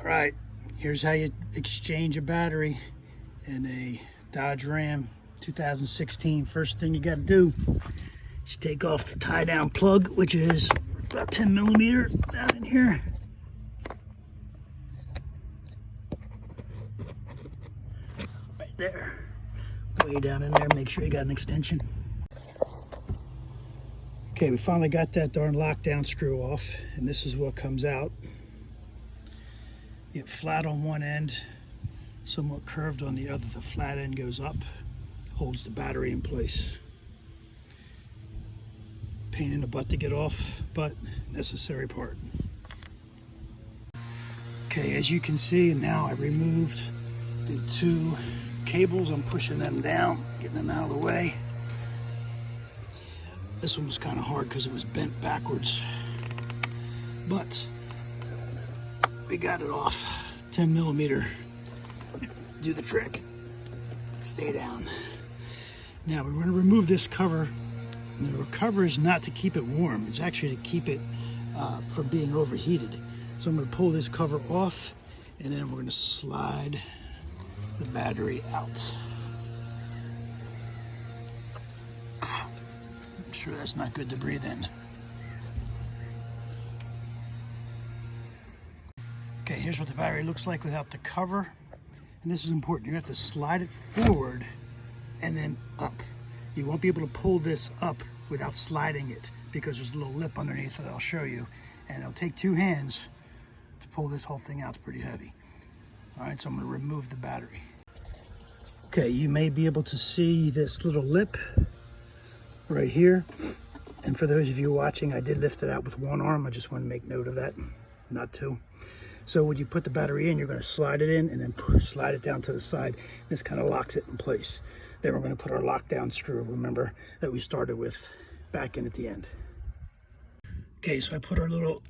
All right, here's how you exchange a battery in a Dodge Ram 2016. First thing you got to do is take off the tie down plug, which is about 10 millimeter down in here. Right there, way down in there. Make sure you got an extension. Okay, we finally got that darn lockdown screw off, and this is what comes out. Get flat on one end, somewhat curved on the other. The flat end goes up, holds the battery in place. Pain in the butt to get off, but necessary part. Okay, as you can see, now I removed the two cables. I'm pushing them down, getting them out of the way. This one was kind of hard because it was bent backwards, but we got it off. 10 millimeter, do the trick. Stay down. Now we're going to remove this cover. And the cover is not to keep it warm, it's actually to keep it from being overheated. So I'm going to pull this cover off, and then we're going to slide the battery out. I'm sure that's not good to breathe in. Okay, here's what the battery looks like without the cover. And this is important. You have to slide it forward and then up. You won't be able to pull this up without sliding it because there's a little lip underneath that I'll show you. And it'll take two hands to pull this whole thing out. It's pretty heavy. All right, so I'm going to remove the battery. Okay, you may be able to see this little lip right here. And for those of you watching, I did lift it out with one arm. I just want to make note of that, not two. So when you put the battery in, you're going to slide it in and then slide it down to the side. This kind of locks it in place. Then we're going to put our lockdown screw, remember, that we started with, back in at the end. Okay, so I put our little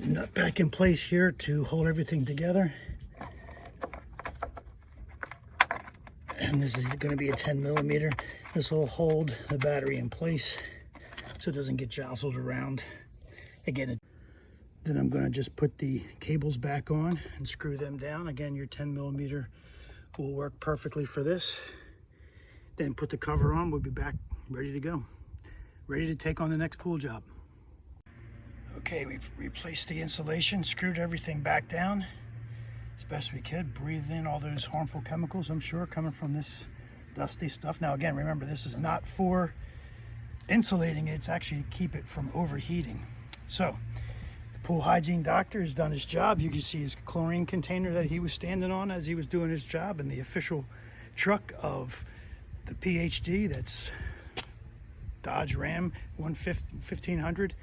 nut back in place here to hold everything together. And this is going to be a 10 millimeter. This will hold the battery in place so it doesn't get jostled around. Again, then I'm going to just put the cables back on and screw them down. Again, your 10 millimeter will work perfectly for this. Then put the cover on. We'll be back ready to go. Ready to take on the next pool job. Okay, we've replaced the insulation, screwed everything back down as best we could. Breathed in all those harmful chemicals, I'm sure, coming from this dusty stuff. Now again, remember, this is not for insulating it. It's actually to keep it from overheating. So, Pool hygiene doctor has done his job. You can see his chlorine container that he was standing on as he was doing his job, and the official truck of the PhD, that's Dodge Ram 1500,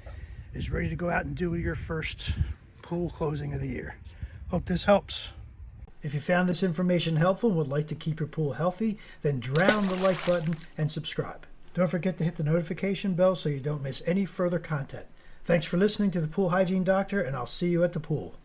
is ready to go out and do your first pool closing of the year. Hope this helps. If you found this information helpful and would like to keep your pool healthy, then drown the like button and subscribe. Don't forget to hit the notification bell so you don't miss any further content. Thanks for listening to the Pool Hygiene Doctor, and I'll see you at the pool.